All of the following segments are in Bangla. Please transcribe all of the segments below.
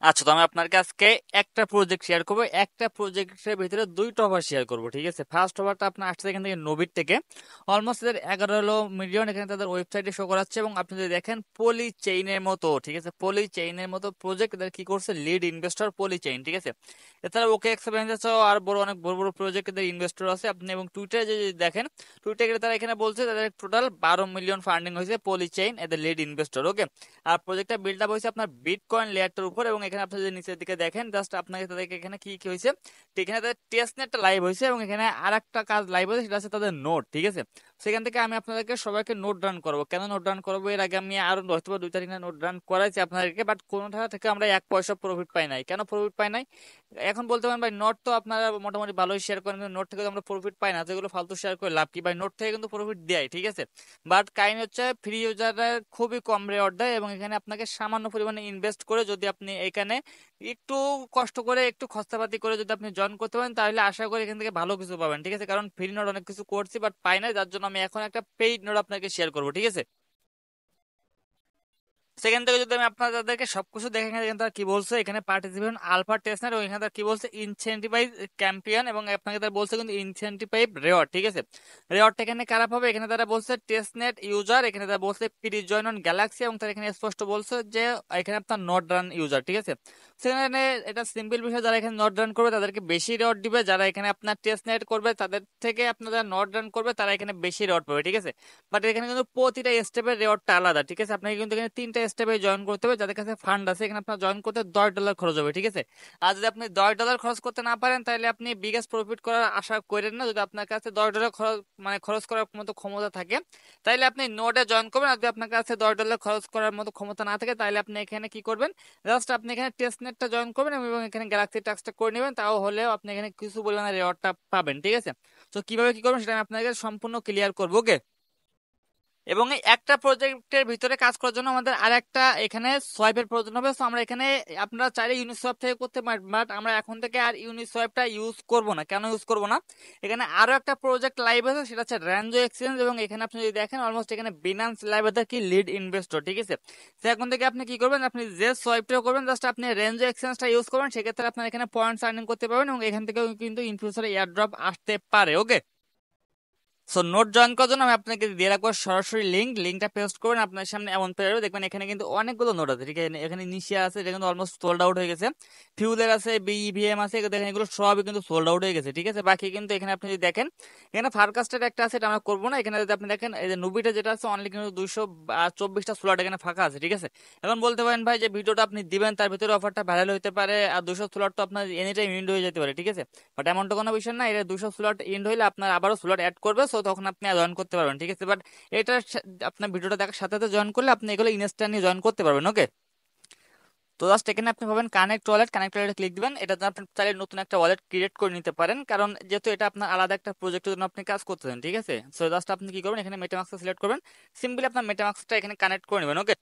আচ্ছা, তো আমি আপনাকে আজকে একটা প্রজেক্ট শেয়ার করবো। একটা প্রজেক্টের ভিতরে দুইটা অফার শেয়ার করবো, ঠিক আছে। ফার্স্ট অফারটা আপনার আসছে এখান থেকে নবির থেকে, অলমোস্ট এদের 11 মিলিয়ন এখানে তাদের ওয়েবসাইটে শো করাচ্ছে। এবং আপনি যদি দেখেন পলি চেইনের মতো, ঠিক আছে, পলি চেইনের মতো প্রজেক্ট এদের কি করছে, লিড ইনভেস্টর পলি চেইন, ঠিক আছে। এছাড়া ওকে এক্সপেরিয়েন্স আর বড় অনেক বড় বড় প্রজেক্ট এদের ইনভেস্টর আছে আপনি। এবং টুইটারে যদি দেখেন, টুইটারে তারা এখানে বলছে তাদের টোটাল 12 মিলিয়ন ফান্ডিং হয়েছে পলি চেইন এদের লিড ইনভেস্টর, ওকে। আর প্রজেক্টটা বিল্ড আপ হয়েছে আপনার বিটকয়েন লেয়ারটার উপর। এবং এখানে আপনি যদি নিচের দিকে দেখেন, জাস্ট আপনাকে তাদেরকে এখানে কি কি হয়েছে, তো এখানে তাদের টেস্ট নেটটা লাইভ হয়েছে এবং এখানে আর একটা কাজ লাইভ হয়েছে, সেটা হচ্ছে তাদের নোট, ঠিক আছে। সেখান থেকে আমি আপনাদেরকে সবাইকে নোট রান করবো। কেন নোট রান করবো, এর আগে আমি আরো হয়তো বা 2-3 নোট রান করাইছি আপনাদেরকে, বাট কোনোটা থেকে আমরা 1 পয়সা প্রফিট পাই নাই। কেন প্রফিট পাই নাই? এখন বলতে পারেন ভাই নোট তো আপনারা মোটামুটি ভালোই শেয়ার করেন, কিন্তু নোট থেকে তো আমরা প্রফিট পাই না, তো এগুলো ফালতু শেয়ার করে লাভ কি ভাই? নোট থেকে কিন্তু প্রফিট দেয়, ঠিক আছে। বাট কাইন হচ্ছে ফ্রি ইউজাররা খুবই কম রেওয়ার্ড দেয়, এবং এখানে আপনাকে সামান্য পরিমাণে ইনভেস্ট করে যদি আপনি এখানে একটু কষ্ট করে একটু খরচাপাতি করে যদি আপনি জয়েন করতে পারেন, তাহলে আশা করি এখান থেকে ভালো কিছু পাবেন, ঠিক আছে। কারণ ফ্রি নোট অনেক কিছু করছি বাট পাই না, যার জন্য আমি এখন একটা পেইড নোট আপনাকে শেয়ার করবো, ঠিক আছে। সেখান থেকে যদি আমি আপনাদেরকে সবকিছু দেখে এখানে তারা কি বলছে, এখানে পার্টিসিপেন্ট আলফা টেস্টনার, এবং এখানে তারা কি বলছে ইনসেন্টিভাইজ ক্যাম্পিয়ন, এবং আপনাকে তারা বলছে কিন্তু ইনসেন্টিভাইজ রেওয়ার্ড, ঠিক আছে। রেওয়ার্ডটা এখানে খারাপ হবে, এখানে তারা বলছে টেস্টনেট ইউজার, এখানে তারা বলছে প্রি জয়েন অন গ্যালাক্সি, এবং তারা এখানে স্পষ্ট বলছে যে এখানে আপনার নট রান ইউজার, ঠিক আছে। সেখানে এটা সিম্পল বিষয়, যারা এখানে নট রান করবে তাদেরকে বেশি রেওয়ার্ড দিবে, যারা এখানে আপনার টেস্টনেট করবে তাদের থেকে আপনার যারা নট রান করবে তারা এখানে বেশি রেওয়ার্ড পাবে, ঠিক আছে। বাট এখানে কিন্তু প্রতিটা স্টেপের রেওয়ার্ডটা আলাদা, ঠিক আছে। আপনাকে কিন্তু এখানে 3টা স্টেপে জয়েন করতে হবে। যাদের কাছে ফান্ড আছে, এখানে আপনার জয়েন করতে $10 খরচ হবে, ঠিক আছে। আর যদি আপনি $10 খরচ করতে না পারেন, তাহলে আপনি বিগেস্ট প্রফিট করার আশা করেন না। যদি আপনার কাছে $10 খরচ খরচ করার মতো ক্ষমতা থাকে, তাহলে আপনি নোডে জয়েন করবেন। আর যদি আপনার কাছে $10 খরচ করার মতো ক্ষমতা না থাকে, তাহলে আপনি এখানে কি করবেন, জাস্ট আপনি এখানে টেস্ট নেটটা জয়েন করবেন এবং এখানে গ্যালাক্সি টাস্কটা করে নেবেন, তাও হলেও আপনি এখানে কিছু পরিমাণে রেওয়ার্ডটা পাবেন, ঠিক আছে। তো কিভাবে কি করবেন সেটা আমি আপনাকে সম্পূর্ণ ক্লিয়ার করবো, ওকে। এবং এই একটা প্রজেক্টের ভিতরে কাজ করার জন্য আমাদের আর একটা এখানে সোয়াইপের প্রয়োজন হবে। সো আমরা এখানে আপনারা চাইলে ইউনিসোয়াপ থেকে করতে পারেন, বাট আমরা এখন থেকে আর ইউনিসোয়াপটা ইউজ করব না। কেন ইউজ করব না? এখানে আরো একটা প্রজেক্ট লাইভ আছে, সেটা হচ্ছে র্যানজো এক্সচেঞ্জ। এবং এখানে আপনি যদি দেখেন, অলমোস্ট এখানে বিনান্স লাইভ আছে কি লিড ইনভেস্টর, ঠিক আছে। তো এখন থেকে আপনি কি করবেন, আপনি যে সোয়াইপটা করবেন, জাস্ট আপনি রেঞ্জো এক্সচেঞ্জটা ইউজ করবেন, সেক্ষেত্রে আপনার এখানে পয়েন্টস আর্নিং করতে পারবেন, এবং এখান থেকেও কিন্তু ইন ফিউচারে এয়ার ড্রপ আসতে পারে, ওকে। সো নোট জয়েন করার জন্য আমি আপনাকে দিয়ে রাখবো সরাসরি লিঙ্কটা পেস্ট করবেন, আপনার সামনে এমন পেয়ে যাবে। দেখবেন এখানে কিন্তু অনেকগুলো নোট আছে, ঠিক আছে। এখানে নিশিয়া আছে, এটা কিন্তু অলমোস্ট সোল্ড আউট হয়ে গেছে। ফিউলের আছে, বিইভিএম আছে, দেখেন এগুলো সবই কিন্তু সোল্ড আউট হয়ে গেছে, ঠিক আছে। বাকি কিন্তু এখানে আপনি যদি দেখেন, এখানে ফারকাস্টের একটা আছে, এটা আমরা করবো না। এখানে যদি আপনি দেখেন, এই যে নুবিটা যেটা আছে, অনলি কিন্তু 224টা স্লট এখানে ফাঁকা আছে, ঠিক আছে। এখন বলতে পারেন ভাই যে ভিডিওটা আপনি দিবেন তার ভিতরে অফারটা ভাইরাল হতে পারে, আর 200 স্লট তো আপনার এনি টাইম ইন্ড হয়ে যেতে পারে, ঠিক আছে। বাট এমনটা কোনো বিষয় না, এটা 200 স্লট ইন্ড হইলে আপনার আবারও স্লট অ্যাড করবে, সো তখন আপনি জয়েন করতে পারবেন, ঠিক আছে। বাট এটা আপনার ভিডিওটা দেখার সাথে সাথে জয়েন করলে আপনি এগুলো ইনস্ট্যান্টলি জয়েন করতে পারবেন, ওকে। তো জাস্ট এখানে আপনি পাবেন কানেক্ট ওয়ালেট ক্লিক দিবেন। এটা আপনি চাইলে নতুন একটা ওয়ালেট ক্রিয়েট করে নিতে পারেন, কারণ যেহেতু এটা আপনার আলাদা একটা প্রজেক্টের জন্য আপনি কাজ করতেছেন, ঠিক আছে। সো জাস্ট আপনি কি করবেন, এখানে মেটামাস্ক সিলেক্ট করবেন, সিম্পলি আপনার মেটামাস্কটা এখানে কানেক্ট করে নেবেন, ওকে।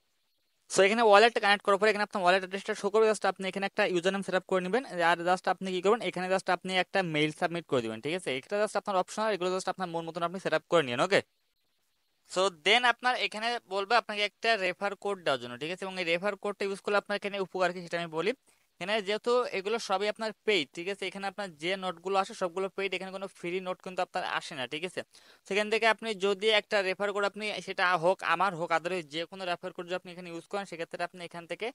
সো এখানে ওয়ালেট কানেক্ট করার পরে এখানে আপনার ওয়ালেট অ্যাড্রেসটা শো করবে, জাস্ট আপনি এখানে একটা ইউজার নেম সেট আপ করে নেবেন। আর জাস্ট আপনি কি করবেন, এখানে জাস্ট আপনি একটা মেইল সাবমিট করে দিবেন, ঠিক আছে। এটা জাস্ট আপনার অপশনাল, এগুলো জাস্ট আপনার মন মতন আপনি সেট আপ করে নিন, ওকে। সো দেন আপনার এখানে বলবে আপনাকে একটা রেফার কোড দেওয়ার জন্য, ঠিক আছে। এবং এই রেফার কোডটা ইউজ করলে আপনার এখানে উপকার কি সেটা আমি বলি। এখানে যেহেতু এগুলো সবই আপনার পেইড, ঠিক আছে, এখানে আপনার যে নোটগুলো আসে সবগুলো পেইড, এখানে কোনো ফ্রি নোট কিন্তু আপনার আসে না, ঠিক আছে। সেখান থেকে আপনি যদি একটা রেফার কোড, আপনি সেটা হোক আমার হোক আদারওয়াইজ যে কোনো রেফার কোড যদি আপনি এখানে ইউজ করেন, সেক্ষেত্রে আপনি এখান থেকে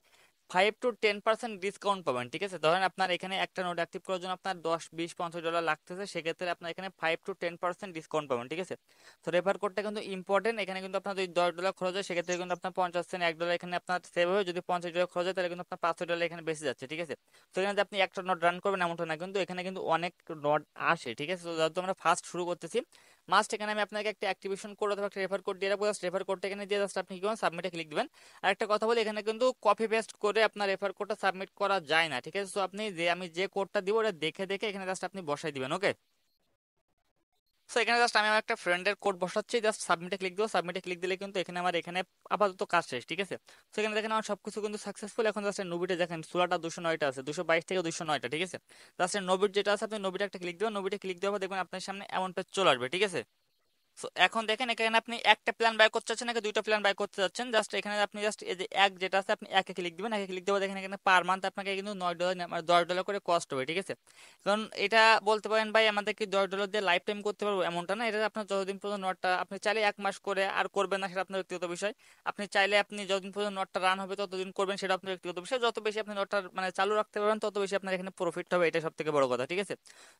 5 to 10% ডিসকাউন্ট পাবেন, ঠিক আছে। ধরেন আপনার এখানে একটা নোট অ্যাক্টিভ করার জন্য আপনার 10, 20, 50 ডলার লাগতেছে, সেক্ষেত্রে আপনার এখানে 5 to 10% ডিসকাউন্ট পাবেন, ঠিক আছে। তো রেফার কোডটা কিন্তু ইম্পর্টেন্ট। এখানে কিন্তু আপনার যদি $10 খরচ হয়, সেক্ষেত্রে কিন্তু আপনার 50 সেন্ট $1 এখানে আপনার সেভ হবে। যদি $50 খরচ হয়, তাহলে কিন্তু আপনার $500 এখানে বেঁচে যাচ্ছে, ঠিক আছে। তো এখানে যে আপনি একটা নোট রান করবেন এমনটা না, কিন্তু এখানে কিন্তু অনেক নোট আসে, ঠিক আছে। তো যেহেতু আমরা ফার্স্ট শুরু করতেছি, মাস্ট এখানে আমি আপনাকে একটা অ্যাক্টিভেশন কোড অথবা একটা রেফার কোড দিয়ে রাখবো। রেফার কোডটা এখানে দিয়ে জাস্ট আপনি কি করবেন, সাবমিটে ক্লিক দিবেন। আর একটা কথা বলি, এখানে কিন্তু কপি পেস্ট করে আপনার রেফার কোডটা সাবমিট করা যায় না, ঠিক আছে। তো আপনি আমি যে কোডটা দিব ওটা দেখে দেখে এখানে জাস্ট আপনি বসাই দিবেন, ওকে। সো এখানে জাস্ট আমি আমার একটা ফ্রেন্ডের কোড বসাচ্ছি, জাস্ট সাবমিটে ক্লিক দেবো। সাবমিটে ক্লিক দিলে কিন্তু এখানে আমার এখানে আপাতত কাজ শেষ, ঠিক আছে। তো এখানে দেখেন আমার সবকিছু কিন্তু সাকসেসফুল। এখন জাস্ট নবিটে দেখেন ষোলোটা 209টা আছে, 222 থেকে 209টা, ঠিক আছে। জাস্ট নবিট যেটা আছে, আপনি নবিটা একটা ক্লিক দেবেন। নবিটা ক্লিক দেওয়ার পর দেখবেন আপনার সামনে এমন পেজ চলে আসবে, ঠিক আছে। সো এখন দেখেন এখানে আপনি একটা প্ল্যান বাই করতে চাচ্ছেন নাকি দুইটা প্ল্যান বাই করতে চাচ্ছেন, জাস্ট এখানে আপনি জাস্ট এই যে এক যেটা আছে আপনি একে ক্লিক দিবেন, একে ক্লিক দেবো দেখেন এখানে পার মান্থ আপনাকে কিন্তু $9 মানে $10 করে কস্ট হবে, ঠিক আছে। কারণ এটা বলতে পারেন ভাই আমাদের কি $10 দিয়ে লাইফ টাইম করতে পারবো এমনটা না, এটা আপনার যতদিন পর্যন্ত নটটা আপনি চাইলে 1 মাস করে আর করবেন না সেটা আপনার ব্যক্তিগত বিষয়। আপনি চাইলে আপনি যতদিন পর্যন্ত নটটা রান হবে ততদিন করবেন, সেটা আপনার ব্যক্তিগত বিষয়। যত বেশি আপনি নটটা মানে চালু রাখতে পারবেন তত বেশি আপনার এখানে প্রফিট হবে, এটা সব থেকে বড় কথা, ঠিক আছে।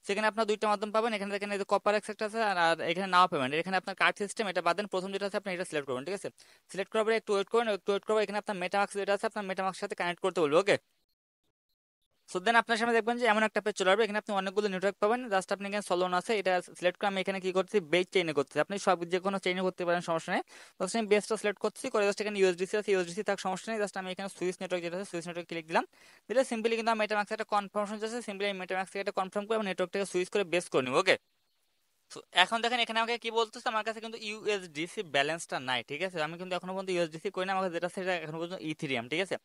সেখানে আপনার দুইটা মাধ্যম পাবেন, এখানে দেখেন এই যে কপার এক্সেক্ট আছে আর আর এখানে নাও পেমেন্ট, এখানে আপনার কার্ড সিস্টেম এটা বাদেন প্রথম যেটা আছে আপনি এটা সিলেক্ট করবেন, ঠিক আছে। সিলেক্ট করার পরে একটু ওয়েট করবেন, একটু ওয়েট করবেন, এখানে আপনার মেটামাক্স যেটা আছে আপনার মেটামাক্সের সাথে কানেক্ট করতে বলবে, ওকে। সো দেন আপনার সামনে দেখবেন যে এমন একটা পেজ চলে আসবে, এখানে আপনি অনেকগুলো নেটওয়ার্ক পাবেন, জাস্ট আপনি এখানে সলোন আছে এটা সিলেক্ট করে আমি এখানে কি করছি বেস চেইনে করছি, আপনি সব যে কোনো চেইনে করতে পারেন সমস্যা নেই। জাস্ট আমি বেসটা সিলেক্ট করছি করে জাস্ট এখানে ইউএসডিসি আছে ইউএসডিসি থাক সমস্যা নেই, জাস্ট আমি এখানে সুইচ নেটওয়ার্ক যেটা আছে সুইচ নেটওয়ার্ক ক্লিক দিলাম, দিলে সিম্পলি কিন্তু আমার মেটামাক্সে একটা কনফার্মেশন আছে, সিম্পলি আমি মেটামাক্সে একটা কনফার্ম করে আমি নেটওয়ার্কটাকে সুইচ করে বেস করে নিব, ওকে। তো এখন দেখেন এখানে আমাকে কি বলতেছে, আমার কাছে কিন্তু ইউএসডিসি ব্যালেন্সটা নাই, ঠিক আছে। আমি কিন্তু এখনো পর্যন্ত ইউএসডিসি করি না, আমার কাছে যেটা সেটা এখনো পর্যন্ত ইথিরিয়াম, ঠিক আছে।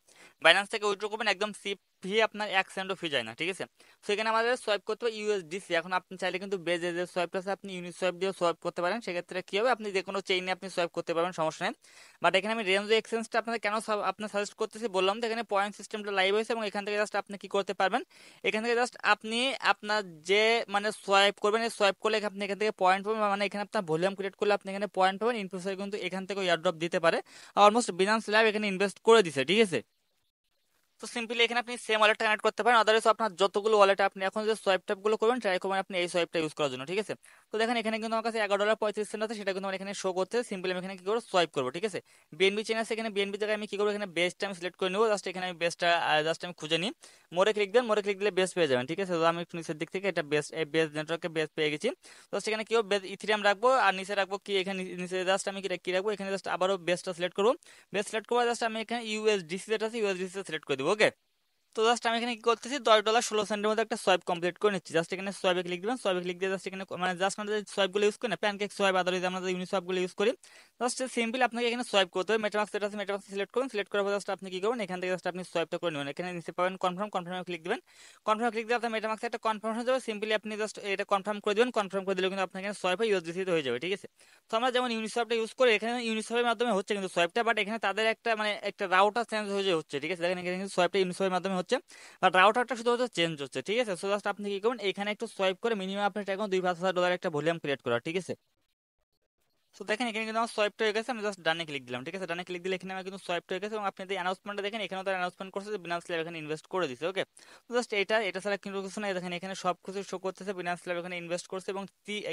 বাইন্যান্স থেকে উইথড্র করবেন একদম সিপ ফি আপনার 1 সেন্টও ফি যায় না, ঠিক আছে। তো এখানে আমাদের সোয়াইপ করতে হবে ইউএসডিসি, এখন আপনি চাইলে কিন্তু বেজে যে সোয়াইপটা আছে আপনি ইউনিট সোয়াইপ দিয়ে সোয়াইপ করতে পারেন, সেক্ষেত্রে কি হবে আপনি যে কোনো চেইনে আপনি সোয়াইপ করতে পারবেন সমস্যা নেই। বাট এখানে আমি রেঞ্জ এক্সচেঞ্জটা আপনাদের কেন আপনার সাজেস্ট করতেছি বললাম তো, এখানে পয়েন্ট সিস্টেমটা লাইভ হয়েছে এবং এখান থেকে জাস্ট আপনি কি করতে পারবেন, এখান থেকে জাস্ট আপনি আপনার যে মানে সোয়াইপ করবেন এই সোয়াইপ করলে আপনি এখান থেকে পয়েন্ট পাবেন, মানে এখানে আপনার ভলিউম ক্রিয়েট করলে আপনি এখানে পয়েন্ট পাবেন, ইনফ্লুয়েন্সার কিন্তু এখান থেকে এয়ারড্রপ দিতে পারে, অলমোস্ট বিনান্স ল্যাব এখানে ইনভেস্ট করে দিছে, ঠিক আছে। তো সিম্পলি এখানে আপনি সেম ওয়ালেটটা কানেক্ট করতে পারেন, আদারওয়াইজ আপনার যতগুলো ওয়ালেটে আপনি এখন যে সোয়াইপ ট্যাপ গুলো করবেন ট্রাই করবেন আপনি এই সোয়াইপটা ইউজ করার জন্য, ঠিক আছে। তো দেখেন এখানে কিন্তু আমার কাছে $11.35 আছে, সেটা কিন্তু আমার এখানে শো করতে, সিম্পলি আমি এখানে কি করবো সোয়াইপ করবো, ঠিক আছে। বিএনবি চেন আছে এখানে, বিএনবি জায়গায় আমি কি করবো এখানে বেসটা আমি সিলেক্ট করে নেবো, জাস্ট এখানে আমি বেসটা জাস্ট আমি খুঁজে নিই, মোরে ক্লিক দেন, মোরে ক্লিক দিলে বেস পেয়ে যাবেন, ঠিক আছে। তো আমি একটু নিচের দিক থেকে এটা বেস এই বেস নেটওয়ার্কে বেস পেয়ে গেছি। তো সেখানে কি বেস ইথিরিয়াম রাখবো আর নিচে রাখবো কি এখানে নিচে জাস্ট আমি কি রাখবো এখানে জাস্ট আবারও বেসটা সিলেক্ট করবো, বেস সিলেক্ট করবো জাস্ট আমি এখানে ইউএসডিসি যেটা আছে ইউএসডিসি সিলেক্ট করে দেবো, ওকে। তো জাস্ট আমি এখানে কি করতেছি $10 16 সেন্টের মধ্যে একটা সোয়াইপ কমপ্লিট করে নিচ্ছি, জাস্ট এখানে সোয়াইপে ক্লিক দিবেন, সোয়াইপে ক্লিক দিয়ে জাস্ট এখানে মানে জাস্ট আমরা যে সোয়াইপ গুলো ইউজ করি না প্যানকেক সোয়াইপ আদারওয়াইজ আমরা যে ইউনিসোয়াপ গুলো ইউজ করি, জাস্ট সিম্পলি আপনাকে এখানে সোয়াইপ করতে হবে, মেটামাক্স যেটা আছে মেটামাক্স সিলেক্ট করুন, সিলেক্ট করার পর জাস্ট আপনি কি করবেন এখান থেকে জাস্ট আপনি সোয়াইপটা করে নেবেন, এখানে নিচে পাবেন কনফার্ম, কনফার্মে ক্লিক দিবেন, কনফার্ম ক্লিক দিয়ে আপনার মেটামাক্সে একটা কনফার্মেশন যাবে, সিম্পলি আপনি জাস্ট এটা কনফার্ম করে দিবেন, কনফার্ম করে দিলে কিন্তু আপনার এখানে সোয়াইপ ইউএসডিসি হয়ে যাবে, ঠিক আছে। তো আমরা যেমন ইউনিসোয়াপটা ইউজ করি এখানে ইউনিসোয়াপের মাধ্যমে হচ্ছে কিন্তু সোয়াইপটা, বাট এখানে তাদের একটা মানে একটা রাউটার চেঞ্জ হয়ে হচ্ছে, ঠিক আছে। দেখেন এখানে কিন্তু সোয়াইপটা ইউনিসোয়াপের মাধ্যমে হচ্ছে, বাট রাউটারটা শুধু চেঞ্জ হচ্ছে, ঠিক আছে। সো জাস্ট আপনি কি করবেন এখানে একটু সোয়াইপ করে মিনিমাম আপনি ট্রাই করুন $2,000 একটা ভলিউম ক্রিয়েট করা, ঠিক আছে। তো দেখেন এখানে কিন্তু আমার সোয়াইপটা হয়ে গেছে, আমি জাস্ট ডানে ক্লিক দিলাম, ঠিক আছে। ডানে ক্লিক দিলে এখানে আমার কিন্তু সোয়াইপটা হয়ে গেছে এবং আপনি যদি অ্যানাউন্সমেন্টটা দেখেন এখানেও তার অ্যানাউন্সমেন্ট করছে যে বিনান্স ল্যাব এখানে ইনভেস্ট করে দিছে, ওকে। তো জাস্ট এটা ছাড়া কিন্তু কিছু না, দেখেন এখানে সব কিছু শো করতেছে বিনান্স ল্যাব এখানে ইনভেস্ট করছে এবং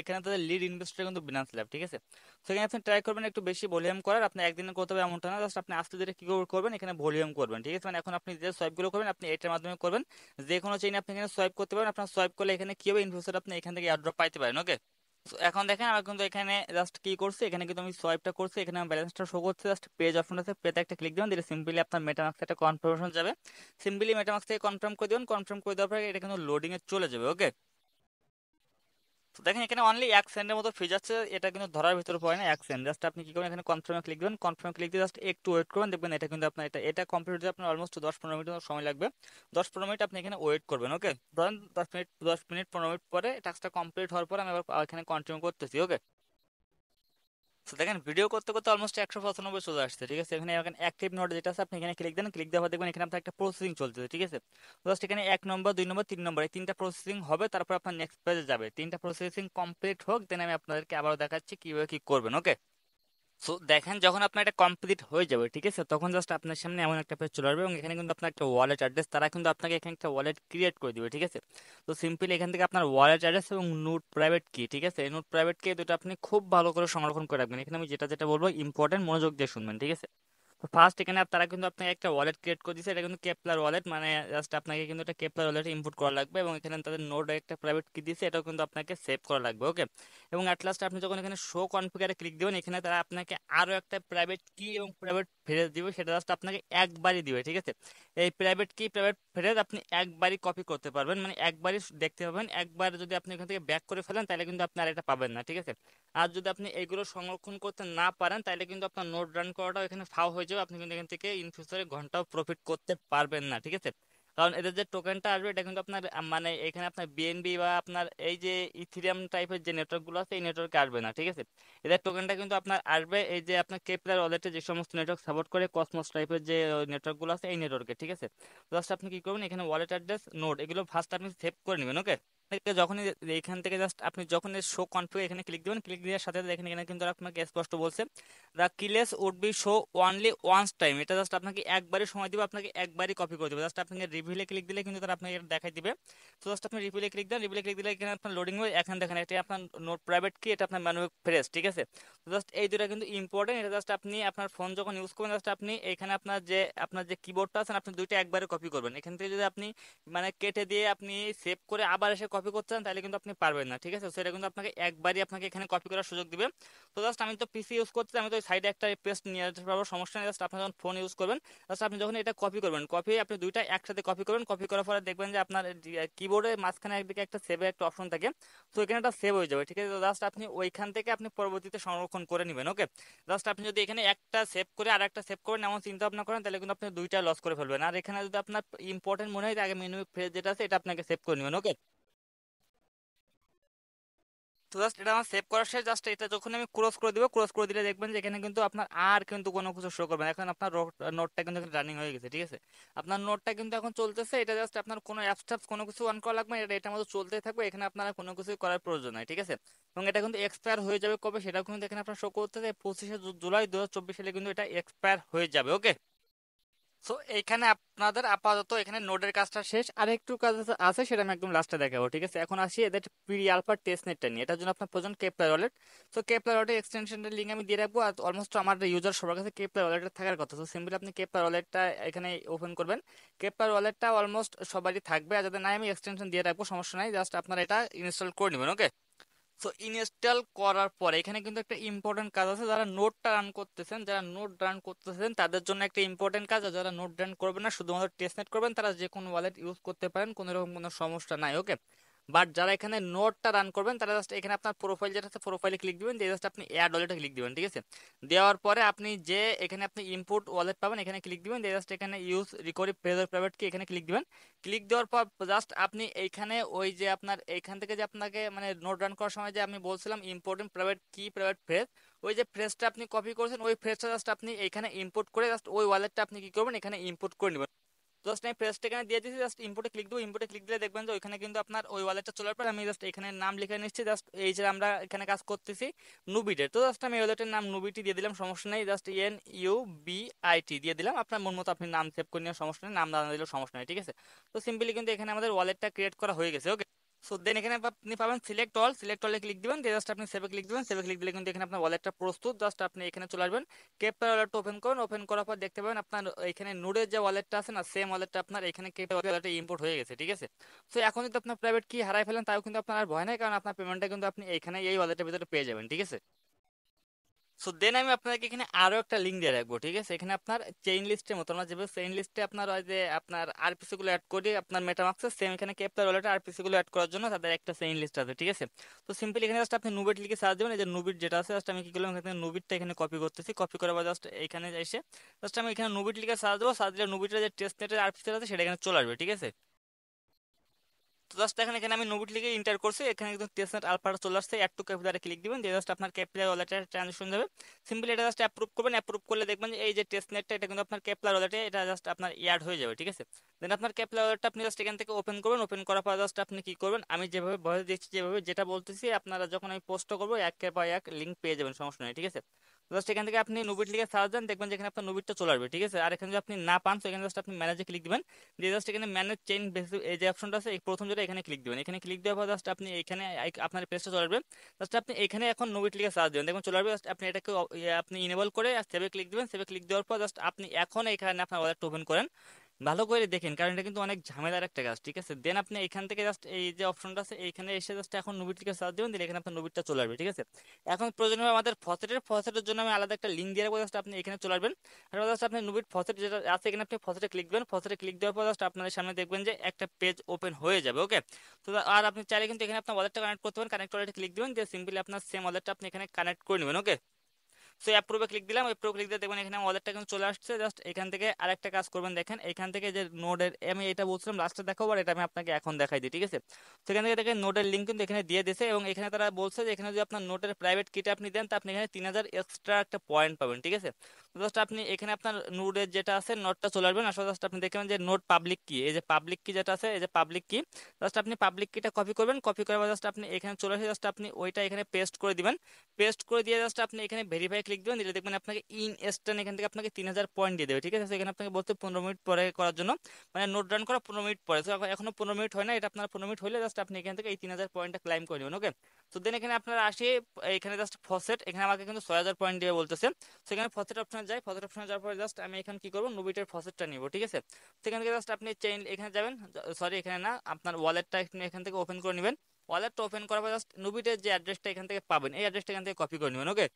এখানে তাদের লিড ইনভেস্টর কিন্তু বিনান্স ল্যাব, ঠিক আছে। তো এখানে আপনি ট্রাই করবেন একটু বেশি ভলিউম করার, আপনি একদিনে করতে হবে এমনটা না, জাস্ট আপনি আস্তে ধীরে কি করবেন এখানে ভলিউম করবেন, ঠিক আছে। মানে এখন আপনি যে সোয়াইপগুলো করবেন আপনি এটার মাধ্যমে করবেন, যে কোনো চেইনে আপনি এখানে সোয়াইপ করতে পারেন, আপনার সোয়াইপ করলে এখানে কি হবে ইনভেস্টর আপনি এখান থেকে এয়ারড্রপ পাইতে পারেন, ওকে। So, এখন দেখেন আমার কিন্তু এখানে জাস্ট কি করছে, এখানে কিন্তু আমি সোয়াইপটা করছি, এখানে আমার ব্যালেন্সটা শো করছে, জাস্ট পেজ অপশন আছে পেতে একটা ক্লিক দিবেন, দিলে সিম্পলি আপনার মেটামাক্সে একটা কনফার্মেশন যাবে, সিম্পলি মেটামাক্স থেকে কনফার্ম করে দিবেন, কনফার্ম করে দেওয়ার পরে এটা কিন্তু লোডিং এ চলে যাবে, ওকে। তো দেখেন এখানে অনলি 1 সেন্টের মতো ফি যাচ্ছে, এটা কিন্তু ধরার ভিতরে পড়ে না 1 সেন্ট, জাস্ট আপনি কি করবেন এখানে কনফার্মে ক্লিক দিবেন, কনফার্মে ক্লিক দিয়ে জাস্ট একটু ওয়েট করবেন, দেখবেন এটা কিন্তু আপনার এটা কমপ্লিট হতে আপনার অলমোস্ট 10 15 মিনিট সময় লাগবে, 10 15 মিনিট আপনি এখানে ওয়েট করবেন, ওকে। ধরেন 10 মিনিট 10 মিনিট 15 মিনিট পরে টাস্কটা কমপ্লিট হওয়ার পর আমি আবার এখানে কন্টিনিউ করতেছি, ওকে। তো দেখেন ভিডিও করতে করতে অলমোস্ট 195 চলে আসছে, ঠিক আছে। এখানে এখন অ্যাক্টিভ নোট যেটা আছে আপনি এখানে ক্লিক দেন, ক্লিক দেওয়ার পর দেখবেন এখানে আপনার একটা প্রসেসিং চলতেছে, ঠিক আছে। জাস্ট এখানে 1 নম্বর 2 নম্বর 3 নম্বর এই তিনটা প্রসেসিং হবে, তারপর আপনার নেক্সট পেজে যাবে, তিনটা প্রসেসিং কমপ্লিট হোক দেন আমি আপনাদেরকে আবারও দেখাচ্ছি কিভাবে কি করবেন, ওকে। সো দেখেন যখন আপনার এটা কমপ্লিট হয়ে যাবে, ঠিক আছে, তখন জাস্ট আপনার সামনে এমন একটা পেজ চলে আসবে এবং এখানে কিন্তু আপনার একটা ওয়ালেট অ্যাড্রেস তারা কিন্তু আপনাকে এখানে একটা ওয়ালেট ক্রিয়েট করে দিবে, ঠিক আছে। তো সিম্পলি এখান থেকে আপনার ওয়ালেট অ্যাড্রেস এবং নোট প্রাইভেট কি, ঠিক আছে, এই নোট প্রাইভেট কি দুটো আপনি খুব ভালো করে সংরক্ষণ করে রাখবেন, এখানে আমি যেটা যেটা বলবো ইম্পর্টেন্ট মনোযোগ দিয়ে শুনবেন, ঠিক আছে। তো ফার্স্ট এখানে তারা কিন্তু আপনাকে একটা ওয়ালেট ক্রিয়েট করে দিয়েছে, এটা কিন্তু কেপলার ওয়ালেট, মানে জাস্ট আপনাকে কিন্তু একটা কেপলার ওয়ালেট ইনপুট করা লাগবে এবং এখানে তাদের নোড একটা প্রাইভেট কি দিয়েছে এটাও কিন্তু আপনাকে সেভ করা লাগবে, ওকে। এবং অ্যাট লাস্ট আপনি যখন এখানে শো কনফিগারে ক্লিক দিবেন এখানে তারা আপনাকে আরো একটা প্রাইভেট কি এবং প্রাইভেট ফ্রেজ দিবে, সেটা জাস্ট আপনাকে একবারই দিবে, ঠিক আছে। এই প্রাইভেট কি প্রাইভেট ফ্রেজ আপনি একবারই কপি করতে পারবেন, মানে একবারই দেখতে পাবেন, একবার যদি আপনি এখান থেকে ব্যাক করে ফেলেন তাহলে কিন্তু আপনি আর এটা পাবেন না, ঠিক আছে। আর যদি আপনি এগুলো সংরক্ষণ করতে না পারেন তাহলে কিন্তু আপনার নোট রান করাটাও এখানে ফাও হয়ে যাবে, আপনি কিন্তু এখান থেকে ইন ফিউচারে ঘন্টাও প্রফিট করতে পারবেন না, ঠিক আছে। কারণ এদের যে টোকেনটা আসবে এটা কিন্তু আপনার মানে এখানে আপনার বিএনবি বা আপনার এই যে ইথিরিয়াম টাইপের যে নেটওয়ার্ক গুলো আছে এই নেটওয়ার্কে আসবে না, ঠিক আছে। এদের টোকেনটা কিন্তু আপনার আসবে এই যে আপনার কেপলার ওয়ালেটে যে সমস্ত নেটওয়ার্ক সাপোর্ট করে কসমোস টাইপের যে নেটওয়ার্ক গুলো আছে এই নেটওয়ার্কে, ঠিক আছে। জাস্ট আপনি কি করবেন, এখানে ওয়ালেট অ্যাড্রেস নোড এগুলো ফার্স্ট আপনি সেভ করে নেবেন, ওকে। যখনই এখান থেকে জাস্ট আপনি যখন শো কনফিগার এখানে ক্লিক দিবেন, ক্লিক দেওয়ার সাথে সাথে এখানে কিন্তু আপনাকে স্পষ্ট বলছে the keys would be show only once time. এটা জাস্ট আপনাকে একবারই সময় দিবে, আপনাকে একবারই কপি করে দেবে। জাস্ট আপনাকে রিভিলে ক্লিক দিলে কিন্তু তারা আপনাকে এটা দেখাই দিবে। তো জাস্ট আপনি রিভিলে ক্লিক দেন, রিভিলে ক্লিক দিলে এখানে আপনার লোডিং হবে। এখানে দেখেন এটা আপনার নোট প্রাইভেট কি, এটা আপনার ম্যানুয়াল ফ্রেশ, ঠিক আছে। তো জাস্ট এই দুটা কিন্তু ইম্পর্টেন্ট। এটা জাস্ট আপনি আপনার ফোন যখন ইউজ করবেন জাস্ট আপনি এখানে আপনার যে কিবোর্ডটা আছে আপনি দুইটা একবারে কপি করবেন। এখান থেকে যদি আপনি মানে কেটে দিয়ে আপনি সেভ করে আবার এসে কপি করতে চান তাহলে কিন্তু আপনি পারবেন না, ঠিক আছে। সেটা কিন্তু আপনাকে একবারই আপনাকে এখানে কপি করার সুযোগ দিবে। তো জাস্ট আমি তো পিসি ইউজ করতে, আমি তো সাইডে একটা পেস্ট নিয়ে যেতে পারবো, সমস্যা নেই। জাস্ট আপনি যখন ফোন ইউজ করবেন জাস্ট আপনি যখন এটা কপি করবেন, কপি আপনি দুইটা একসাথে কপি করবেন। কপি করার পরে দেখবেন যে আপনার কিবোর্ডের মাঝখানে একদিকে একটা সেভের একটা অপশন থাকে। তো এখানে একটা সেভ হয়ে যাবে, ঠিক আছে। জাস্ট আপনি ওইখান থেকে আপনি পরবর্তীতে সংরক্ষণ করে নেবেন, ওকে। জাস্ট আপনি যদি এখানে একটা সেভ করে আর একটা সেভ করেন এমন চিন্তা ভাবনা করেন তাহলে কিন্তু আপনি দুইটা লস করে ফেলবেন। আর এখানে যদি আপনার ইম্পর্টেন্ট মনে হয় যে আগে মেনু ফ্রেজ যেটা আছে এটা আপনাকে সেভ করে নেবেন, ওকে। তো জাস্ট এটা আমার সেভ করার শেষ। জাস্ট এটা যখন আমি ক্লোজ করে দিব, ক্লোজ করে দিলে দেখবেন যে এখানে কিন্তু আপনার আর কিন্তু কোনো কিছু শো করবে না। এখন আপনার নোটটা কিন্তু রানিং হয়ে গেছে, ঠিক আছে। আপনার নোটটা কিন্তু এখন চলতেছে। এটা জাস্ট আপনার কোনো অ্যাপস ট্যাপস কোনো কিছু অন করা লাগবে না, এটা এটার মতো চলতেই থাকবে। এখানে আপনারা কোনো কিছু করার প্রয়োজন নাই, ঠিক আছে। এবং এটা কিন্তু এক্সপায়ার হয়ে যাবে কবে সেটাও কিন্তু এখানে আপনার শো করতেছে 25শে জুলাই 2024 সালে কিন্তু এটা এক্সপায়ার হয়ে যাবে, ওকে। সো এইখানে আপনাদের আপাতত এখানে নোডের কাজটা শেষ। আর একটু কাজ আছে সেটা আমি একদম লাস্টে দেখাবো, ঠিক আছে। এখন আসি এদের প্রি আলফা টেস্ট নেটটা নিয়ে। এটার জন্য আপনার প্রয়োজন কেপলার ওয়ালেট। তো কেপলার ওয়ালেটের এক্সটেনশনের লিঙ্ক আমি দিয়ে রাখবো। আর অলমোস্ট আমার ইউজার সবার কাছে কেপলার ওয়ালেটটা থাকার কথা। তো সিম্পলি আপনি কেপলার ওয়ালেটটা এখানে ওপেন করবেন। কেপলার ওয়ালেটটা অলমোস্ট সবারই থাকবে, আর যাদের নাই আমি এক্সটেনশন দিয়ে রাখবো, সমস্যা নাই। জাস্ট আপনারা এটা ইনস্টল করে নেবেন, ওকে। সো ইনস্টল করার পরে এখানে কিন্তু একটা ইম্পর্টেন্ট কাজ আছে। যারা নোটটা রান করতেছেন, যারা নোট রান করতেছেন তাদের জন্য একটা ইম্পর্টেন্ট কাজ। আর যারা নোট রান করবেন না শুধুমাত্র টেস্টনেট করবেন তারা যে কোনো ওয়ালেট ইউজ করতে পারেন, কোনো রকম কোনো সমস্যা নাই, ওকে। বাট যারা এখানে নোটটা রান করবেন তারা জাস্ট এখানে আপনার প্রোফাইল যেটা আছে প্রোফাইলে ক্লিক দিবেন, দিয়ে জাস্ট আপনি অ্যাড ওয়ালেটে ক্লিক দিবেন, ঠিক আছে। দেওয়ার পরে আপনি যে এখানে আপনি ইনপুট ওয়ালেট পাবেন এখানে ক্লিক দিবেন, দিয়ে জাস্ট এখানে ইউজ রিকভারি প্রেজার প্রাইভেট কি এখানে ক্লিক দিবেন। ক্লিক দেওয়ার পর জাস্ট আপনি এইখানে ওই যে আপনার এইখান থেকে যে আপনাকে মানে নোট রান করার সময় যে আমি বলছিলাম ইম্পর্টেন্ট প্রাইভেট কি প্রাইভেট ফ্রেজ, ওই যে ফ্রেজটা আপনি কপি করেছেন ওই ফ্রেজটা জাস্ট আপনি এখানে ইনপুট করে জাস্ট ওই ওয়ালেটটা আপনি কি করবেন এখানে ইনপুট করে নেবেন। জাস্ট আমি পেজটা এখানে দিয়ে দিচ্ছি, জাস্ট ইম্পোর্টে ক্লিক দেবো। ইম্পোর্টে ক্লিক দিলে দেখবেন যে ওইখানে কিন্তু আপনার ওই ওয়ালেটটা চলার পর আমি জাস্ট এখানে নাম লিখে নিচ্ছি। জাস্ট এই যে আমরা এখানে কাজ করতেছি নুবিটের, তো জাস্ট আমি ওয়ালেটের নাম নুবিটি দিয়ে দিলাম, সমস্যা নেই। জাস্ট NUBIT দিয়ে দিলাম। আপনার মন মতো আপনি নাম সেভ করে নিয়ে সমস্যা নেই, নাম জানা দিলেও সমস্যা নেই, ঠিক আছে। তো সিম্পলি কিন্তু এখানে আমাদের ওয়ালেটটা ক্রিয়েট করা হয়ে গেছে, ওকে। সো দেন এখানে আপনি পাবেন সিলেক্ট অল, সিলেক্ট অলে ক্লিক দিবেন, দিয়ে জাস্ট আপনি সেভে ক্লিক দিবেন। সেভে ক্লিক দিলে কিন্তু এখানে আপনার ওয়ালেটটা প্রস্তুত। জাস্ট আপনি এখানে চলে আসবেন, কেপটা ওয়ালেটটা ওপেন করুন। ওপেন করার পর দেখতে পাবেন আপনার এখানে নোডের যে ওয়ালেটটা আছে না সেম ওয়ালেটটা আপনার এখানে কেপটা ওয়ালেটে ইম্পোর্ট হয়ে গেছে, ঠিক আছে। তো এখন যদি আপনার প্রাইভেট কি হারাই ফেলেন তাও কিন্তু আপনার আর ভয় নাই, কারণ আপনার পেমেন্টটা কিন্তু আপনি এখানে এই ওয়ালেটের ভিতরে পেয়ে যাবেন, ঠিক আছে। সো দেন আমি আপনাকে এখানে আরো একটা লিঙ্ক দিয়ে রাখবো, ঠিক আছে। এখানে আপনার চেইন লিস্টের মতো আমরা যেভাবে চেইন লিস্টে আপনার ওই যে আপনার আরপিসি গুলো অ্যাড করি আপনার মেটামাক্সে, সেম এখানে কেপটার ওয়ালেটে আরপিসি গুলো অ্যাড করার জন্য তাদের একটা চেইন লিস্ট আছে, ঠিক আছে। তো সিম্পলি এখানে জাস্ট আপনি নুবিট লিখে সার্চ দেবেন। এই যে নুবিট যেটা আছে জাস্ট আমি কি করলাম এখানে নুবিটটা এখানে কপি করতেছি। কপি করার পর জাস্ট এখানে এসে জাস্ট আমি এখানে নুবিট লিখে সার্চ দেবো। সার্চ দিলে নুবিটের যে টেস্ট নেটের আরপিসি আছে সেটা এখানে চলে আসবে, ঠিক আছে। তো জাস্ট এখন এখানে আমি নোবিট লিখে ইন্টার করছি, এখানে একদম টেস্টনেট আলফাটা চলে আসছে। অ্যাড টু ক্যাপিটালে ক্লিক দিবেন, দিয়ে জাস্ট আপনার ক্যাপিটাল ওয়ালেটে ট্রানজেকশন যাবে। সিম্পলি এটা জাস্ট অ্যাপ্রুভ করবেন। অ্যাপ্রুভ করলে দেখবেন যে এই যে টেস্টনেটটা এটা কিন্তু আপনার ক্যাপিটাল ওয়ালেটে এটা জাস্ট আপনার অ্যাড হয়ে যাবে, ঠিক আছে। দেন আপনার ক্যাপিটাল ওয়ালেটটা আপনি জাস্ট এখান থেকে ওপেন করবেন। ওপেন করার পর জাস্ট আপনি কি করবেন আমি যেভাবে ভয়েস দিচ্ছি যেভাবে যেটা বলতেছি আপনারা যখন আমি পোস্ট করবো একের পর এক লিঙ্ক পেয়ে যাবেন, সমস্যা নেই, ঠিক আছে। জাস্ট এখান থেকে আপনি নুবিট লিখে সার্চ দেন, দেখবেন যেখানে আপনার নুবিটটা চলে আসবে, ঠিক আছে। আর এখানে যদি আপনি না পান তো এখানে জাস্ট আপনি ম্যানেজে ক্লিক দিবেন, দিয়ে জাস্ট এখানে ম্যানেজ চেইন বেসিস এই যে অপশনটা আছে এই প্রথম যেটা এখানে ক্লিক দিবেন। এখানে ক্লিক দেওয়ার পর জাস্ট আপনি এখানে আপনার পেজটা চলে আসবে। জাস্ট আপনি এখানে এখন নোবিট লিখে সার্চ দিবেন, দেখুন চলে আসবে। জাস্ট আপনি এটাকে আপনি ইনেবল করে সেভে ক্লিক দিবেন। সেভে ক্লিক দেওয়ার পর জাস্ট আপনি এখন এখানে আপনার ওয়ালেটটা ওপেন করেন, ভালো করে দেখেন কারণ এটা কিন্তু অনেক ঝামেলার একটা কাজ, ঠিক আছে। দেন আপনি এখান থেকে জাস্ট এই যে অপশনটা আছে এইখানে এসে জাস্ট এখন নোবিট লিখে সার্চ দিবেন, দিলে এখানে আপনার নোবিটটা চলে আসবে, ঠিক আছে। এখন প্রয়োজন হবে আমাদের ফসেটের জন্য আমি আলাদা একটা লিঙ্ক দিয়ে রাখবো, জাস্ট আপনি এখানে চলে আসবেন। আর জাস্ট আপনি নুবিট ফসেট যেটা আছে এখানে আপনি ফসেটে ক্লিক দিবেন। ফসেটে ক্লিক দেওয়ার পর জাস্ট আপনাদের সামনে দেখবেন যে একটা পেজ ওপেন হয়ে যাবে, ওকে। তো আর আপনি চাইলে কিন্তু এখানে আপনার ওয়ালেটটা কানেক্ট করতে পারেন। কানেক্ট ওয়ালেটে ক্লিক দিবেন, দিয়ে সিম্পলি আপনার সেম ওয়ালেটটা আপনি এখানে কানেক্ট করে নেবেন, ওকে। সো অ্যাপ্রুভে ক্লিক দিলাম, অ্যাপ্রুভে ক্লিক দিয়ে দেখবেন এখানে ওয়ালেটটা কিন্তু চলে আসছে। জাস্ট এখান থেকে আরেকটা কাজ করবেন, দেখেন এখান থেকে যে নোডের, আমি এটা বলছিলাম লাস্টে দেখাবো, আর এটা আমি আপনাকে এখন দেখাই দিই, ঠিক আছে। সেখান থেকে দেখেন নোডের লিঙ্ক কিন্তু এখানে দিয়ে দিয়েছে, এবং এখানে তারা বলছে যে এখানে যদি আপনার নোটের প্রাইভেট কিটা আপনি দেন, তা আপনি এখানে 3000 এক্সট্রা একটা পয়েন্ট পাবেন, ঠিক আছে। জাস্ট আপনি এখানে আপনার নোডের যেটা আছে নোটটা চলে আসবেন, আসলে জাস্ট আপনি দেখবেন যে নোট পাবলিক কি, এই যে পাবলিক কি যেটা আছে, এই যে পাবলিক কি, জাস্ট আপনি পাবলিক কিটা কপি করবেন, কপি করার পর জাস্ট আপনি এখানে চলে আসে, জাস্ট আপনি ওইটা এখানে পেস্ট করে দিবেন। পেস্ট করে দিয়ে জাস্ট আপনি এখানে ভেরিফাই ক্লিক দিবেন, দিলে দেখবেন আপনাকে ইনস্ট্যান্ট এখান থেকে আপনাকে 3000 পয়েন্ট দিয়ে দেবে, ঠিক আছে। So এখানে আপনাকে বলতে 15 মিনিট পরে করার জন্য, মানে নোট রান করা 15 মিনিট পরে। তো এখনো 15 মিনিট হয় না, এটা আপনার 15 মিনিট হলে জাস্ট আপনি এখান থেকে এই 3000 পয়েন্টটা ক্লাইম করে নেবেন, ওকে। তো দেন এখানে আপনারা আসে, এখানে জাস্ট ফসেট, এখানে আমাকে কিন্তু 6000 পয়েন্ট দিয়ে বলতেছে। সেখানে ফসেট অপশনে যাই, ফসেট অপশনে যাওয়ার পরে জাস্ট আমি এখানে কি করবো, নুবিটের ফসেটটা নিব, ঠিক আছে। সেখান থেকে জাস্ট আপনি চেইন এখানে যাবেন, সরি এখানে না, আপনার ওয়ালেটটা এখান থেকে ওপেন করে নেবেন। ওয়ালেটটা ওপেন করার পর জাস্ট নুবিটের যে অ্যাড্রেসটা এখান থেকে পাবেন, এই অ্যাড্রেসটা এখান থেকে কপি করে নেবেন, ওকে।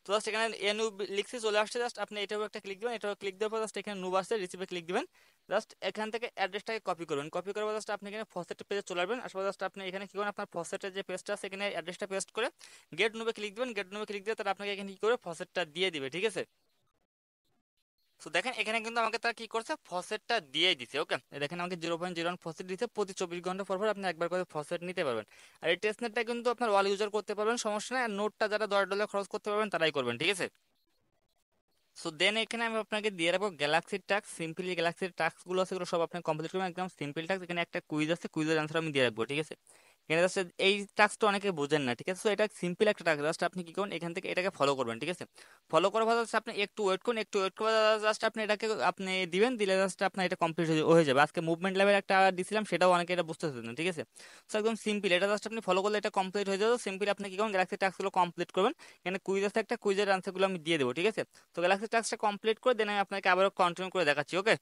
তো জাস্ট এখানে এনু লিখছি চলে আসছে, জাস্ট আপনি এটাও একটা ক্লিক দিবেন, এটাও ক্লিক দেওয়ার পর জাস্ট এখানে নুব আসছে, রিসিভে ক্লিক দিবেন। জাস্ট এখান থেকে অ্যাড্রেসটাকে কপি করবেন, কপি করার পর জাস্ট আপনি এখানে ফসেটের পেজে চলে আসবেন, আসলে জাস্ট আপনি এখানে কি করবেন, আপনার ফসেটের যে পেজটা আছে এখানে অ্যাড্রেসটা পেস্ট করে গেট নুবে ক্লিক দিবেন, গেট নুবে ক্লিক দিয়ে তারা আপনাকে এখানে কি করে ফসেটটা দিয়ে দিবে, ঠিক আছে। তো দেখেন এখানে কিন্তু আমাকে তারা কি করছে, ফসেটটা দিয়ে দিছে, ওকে। দেখেন আমাকে 0.01 ফসেট দিতে, প্রতি 24 ঘন্টা পর পর আপনি একবার করে ফসেট নিতে পারবেন। আর এই টেস্টনেটটা কিন্তু আপনার ওয়াল ইউজার করতে পারবেন, সমস্যা নেই। আর নোটটা যারা $10 খরচ করতে পারবেন তারাই করবেন, ঠিক আছে। সো দেন এখানে আমি আপনাকে দিয়ে রাখবো গ্যালাক্সি টাস্ক, সিম্পলি গ্যালাক্সির টাস্ক গুলো আছে, এগুলো সব আপনি কমপ্লিট করবেন, একদম সিম্পল টাস্ক। এখানে একটা কুইজ আছে, কুইজের অ্যান্সার আমি দিয়ে রাখবো, ঠিক আছে। এখানে জাস্ট এই টাস্কটা অনেকে বোঝেন না, ঠিক আছে। তো এটা সিম্পল একটা টাস্ক, জাস্ট আপনি কি করুন, এখান থেকে এটাকে ফলো করবেন, ঠিক আছে। ফলো করার পর জাস্ট আপনি একটু ওয়েট করুন, একটু ওয়েট করে জাস্ট আপনি এটাকে আপনি দিবেন, দিলে জাস্ট আপনার এটা কমপ্লিট হয়ে যাবে। আজকে মুভমেন্ট লেভেল একটা দিছিলাম, সেটাও অনেকে এটা বুঝতেছেন না, ঠিক আছে। তো একদম সিম্পল, এটা জাস্ট আপনি ফলো করলে এটা কমপ্লিট হয়ে যাবে। সিম্পলি আপনি কি করুন, গ্যালাক্সি টাস্কগুলো কমপ্লিট করবেন। এখানে কুইজ আছে একটা, কুইজের আনসারগুলো আমি দিয়ে দেবো, ঠিক আছে। তো গ্যালাক্সি টাস্কটা কমপ্লিট করে দেন আমি আপনাকে আবারও কন্টিনিউ করে দেখাচ্ছি, ওকে।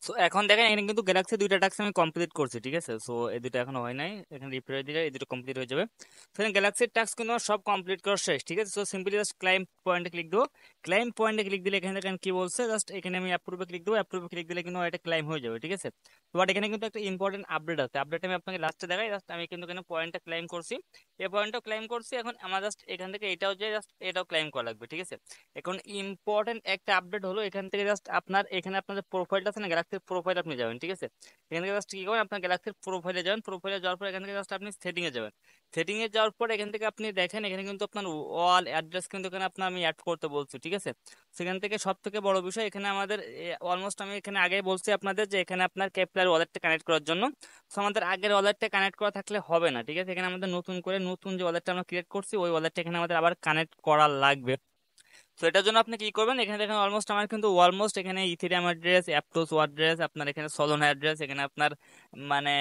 সো এখন দেখেন এখানে কিন্তু গ্যালাক্সি দুইটা টাস্ক আমি কমপ্লিট করছি, ঠিক আছে। সো এই দুটো এখনো হয় নাই, এখানে রিপ্লাই দিলে এই দুটো কমপ্লিট হয়ে যাবে। তো এখানে গ্যালাক্সির টাস্ক কিন্তু আমার সব কমপ্লিট করা শেষ, ঠিক আছে। সো সিম্পলি জাস্ট ক্লাইম পয়েন্টে ক্লিক দেবো। ক্লাইম পয়েন্টে ক্লিক দিলে এখানে দেখেন কি বলছে, জাস্ট এখানে আমি অ্যাপ্রুভে ক্লিক দেবো, অ্যাপ্রুভে ক্লিক দিলে কিন্তু এটা ক্লাইম হয়ে যাবে, ঠিক আছে। বাট এখানে কিন্তু একটা ইম্পর্টেন্ট আপডেট আছে, আপডেট আমি আপনাকে লাস্টে দেখাই। জাস্ট আমি কিন্তু এখানে পয়েন্টটা ক্লাইম করছি, এই পয়েন্টটাও ক্লাইম করছি। এখন আমার জাস্ট এখান থেকে এটাও যে জাস্ট এটাও ক্লাইম করা লাগবে, ঠিক আছে। এখন ইম্পর্টেন্ট একটা আপডেট হলো, এখান থেকে জাস্ট আপনার এখানে আপনার প্রোফাইলটা আছে না, গ্যালাক্সির প্রোফাইল আপনি যাবেন, ঠিক আছে। এখান থেকে জাস্ট কি করবেন, আপনার গ্যালাক্সির প্রোফাইলে যাবেন, প্রোফাইলে যাওয়ার পর এখান থেকে জাস্ট আপনি সেটিং এ যাবেন। সেটিং এ যাওয়ার পর এখান থেকে আপনি দেখেন এখানে কিন্তু আপনার ওয়াল অ্যাড্রেস কিন্তু এখানে আপনার আমি অ্যাড করতে বলছি, ঠিক আছে। সেখান থেকে সব থেকে বড় বিষয় এখানে আমাদের অলমোস্ট আমি এখানে আগেই বলছি আপনাদের যে এখানে আপনার কেপলার ওয়ালেটটা কানেক্ট করার জন্য। তো আমাদের আগের ওয়ালেটটা কানেক্ট করা থাকলে হবে না, ঠিক আছে। এখানে আমাদের নতুন করে নতুন যে ওয়ালেটটা আমরা ক্রিয়েট করছি ওই ওয়ালেটটা এখানে আমাদের আবার কানেক্ট করা লাগবে। তো এটার জন্য আপনি কি করবেন, এখানে দেখেন অলমোস্ট আমার কিন্তু অলমোস্ট এখানে ইথেরিয়াম অ্যাড্রেস, অ্যাপটোস অ্যাড্রেস, আপনার এখানে সলোনা অ্যাড্রেস, এখানে আপনার মানে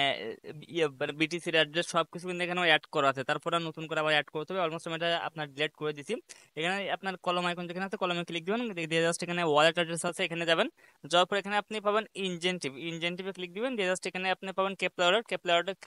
বিটিসির অ্যাড্রেস সবকিছু কিন্তু এখানে অ্যাড করা আছে। তারপর আর নতুন করে আবার অ্যাড করতে হবে, অলমোস্ট আমি এটা আপনার ডিলিট করে দিছি। এখানে আপনার কলম আইকন যেখানে আছে কলমে ক্লিক দিবেন, দিয়ে জাস্ট এখানে ওয়ালেট অ্যাড্রেস আছে এখানে যাবেন। যাওয়ার পর এখানে আপনি পাবেন ইনজেন্টিভ, ইনজেন্টিভে ক্লিক দিবেন, দিয়ে জাস্ট এখানে আপনি পাবেন Kepler wallet, Kepler wallet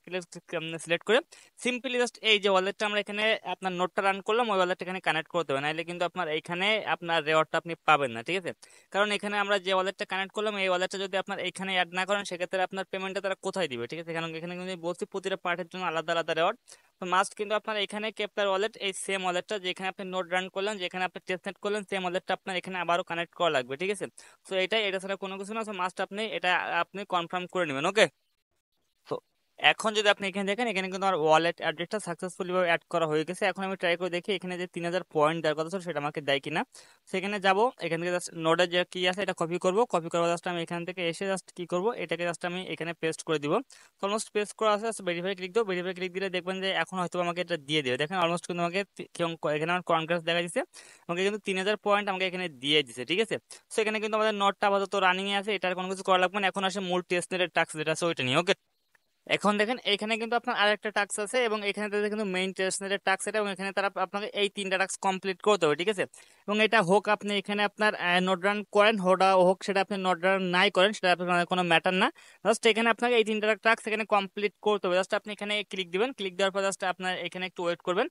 select করে সিম্পলি জাস্ট এই যে ওয়ালেটটা আমরা এখানে আপনার নোটটা রান করলাম ওই ওয়ালেটটা এখানে কানেক্ট করতে হবে, নাহলে কিন্তু আপনার এখানে আপনার রেওয়ার্ডটা আপনি পাবেন না, ঠিক আছে। কারণ এখানে আমরা যে ওয়ালেটটা কানেক্ট করলাম এই ওয়ালেটটা যদি আপনার এখানে অ্যাড না করেন সেক্ষেত্রে আপনার পেমেন্টটা তারা কোথায় দিবে, ঠিক আছে। কারণ এখানে কিন্তু বলছি প্রতিটা পার্টের জন্য আলাদা আলাদা রেওয়ার্ড। তো মাস্ট কিন্তু আপনার এখানে কেপলার ওয়ালেট এই সেম ওয়ালেটটা যেখানে আপনি নোট রান করলেন, যেখানে আপনি টেস্টনেট করলেন, সেম ওয়ালেটটা আপনার এখানে আবারও কানেক্ট করা লাগবে, ঠিক আছে। তো এটাই, এটা ছাড়া কোনো কিছু না। মাস্ট আপনি এটা আপনি কনফার্ম করে নেবেন, ওকে। তো এখন যদি আপনি এখানে দেখেন এখানে কিন্তু আমার ওয়ালেট অ্যাড্রেসটা সাকসেসফুলি ভাবে অ্যাড করা হয়ে গেছে। এখন আমি ট্রাই করে দেখি এখানে যে 3000 পয়েন্ট দেওয়ার কথা ছিল সেটা আমাকে দেয় কিনা। সেখানে যাব, এখান থেকে জাস্ট নোডের যে কি আছে এটা কপি করব, কপি করার জাস্ট আমি এখান থেকে এসে জাস্ট কি করব, এটাকে জাস্ট আমি এখানে পেস্ট করে দিব। অলমোস্ট পেস্ট করা আছে, ভেরিফাই ক্লিক দেবো, ভেরিফাই ক্লিক দিলে দেখবেন যে এখন হয়তো আমাকে এটা দিয়ে দেবে। দেখেন অলমোস্ট কিন্তু আমাকে এখানে আমার কনগ্রেস দেখা দিচ্ছে, আমাকে কিন্তু 3000 পয়েন্ট আমাকে এখানে দিয়ে দিচ্ছে, ঠিক আছে। তো এখানে কিন্তু আমাদের নোটটা আপাতত রানিং এ আছে, এটার কোনো কিছু করা লাগবে না। এখন আসে মূল টেস্টনেটের টাস্ক যেটা আছে ওইটা নিয়ে, ওকে। এখন দেখেন এখানে কিন্তু আপনার আরেকটা টাস্ক আছে, এবং এখানে তাদের কিন্তু মেইন টেস্টনেটের টাস্ক এটা, এবং এখানে তারা আপনাকে এই তিনটা টাস্ক কমপ্লিট করতে হবে, ঠিক আছে। এবং এটা হোক আপনি এখানে আপনার নোট রান করেন হোক সেটা আপনি নোট রান নাই করেন, সেটা আপনার কোনো ম্যাটার না। জাস্ট এখানে আপনাকে এই তিনটা টাস্ক এখানে কমপ্লিট করতে হবে। জাস্ট আপনি এখানে ক্লিক দিবেন, ক্লিক দেওয়ার পর জাস্ট আপনার এখানে একটু ওয়েট করবেন।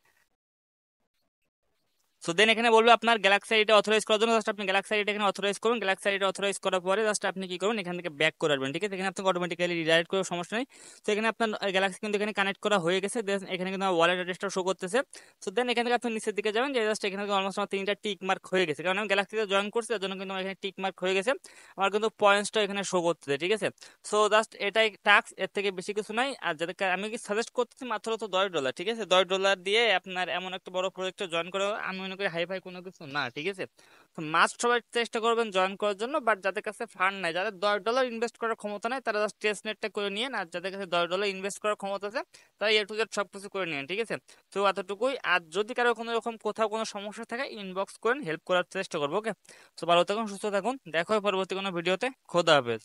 সো দেন এখানে বলবে আপনার গ্যালাক্সি আইডিটা অথরাইজ করার জন্য জাস্ট আপনি গ্যালাক্সি আইডিটা এখানে অথরাইজ করুন। গ্যালাক্সি আইডিটা অথরাইজ করার পরে জাস্ট আপনি কি করবেন, এখান থেকে ব্যাক করে আসবেন। ঠিক আছে, এখানে আপনাকে অটোমেটিক্যালি রিডাইরেক্ট করে সমস্যা নেই। তো এখানে আপনার গ্যালাক্সি কিন্তু এখানে কানেক্ট করা হয়ে গেছে। দেন এখানে কিন্তু আমার ওয়ালেট অ্যাড্রেসটা শো করতেছে। সো দেন এখান থেকে আপনি নিচের দিকে যাবেন, যে জাস্ট এখানে অলমোস্ট আমার 3টা টিক মার্ক হয়ে গেছে, কারণ আমি গ্যালাক্সিতে জয়েন করছি, তার জন্য কিন্তু আমার এখানে টিক মার্ক হয়ে গেছে। আমার কিন্তু পয়েন্টসটা এখানে শো করতেছে। ঠিক আছে, সো জাস্ট এটাই টাস্ক, এর থেকে বেশি কিছু নাই। আর যাদেরকে আমি কি সাজেস্ট করতেছি মাত্র তো $10। ঠিক আছে, $10 দিয়ে আপনার এমন একটা বড় প্রজেক্টে জয়েন করা আমি মনে করি হাই ফাই কোনো কিছু না। ঠিক আছে, তো মাস্ট সবাই চেষ্টা করবেন জয়েন করার জন্য। বাট যাদের কাছে ফান্ড নাই, যাদের $10 ইনভেস্ট করার ক্ষমতা নাই, তারা জাস্ট টেস্ট নেটটা করে নিন। আর যাদের কাছে $10 ইনভেস্ট করার ক্ষমতা আছে, তারা A to Z সবকিছু করে নিন। ঠিক আছে, তো এতটুকুই। আর যদি কারো কোনো রকম কোথাও কোনো সমস্যা থাকে ইনবক্স করেন, হেল্প করার চেষ্টা করবো। ওকে, তো ভালো থাকুন, সুস্থ থাকুন, দেখা হয় পরবর্তী কোনো ভিডিওতে। খোদা হাফেজ।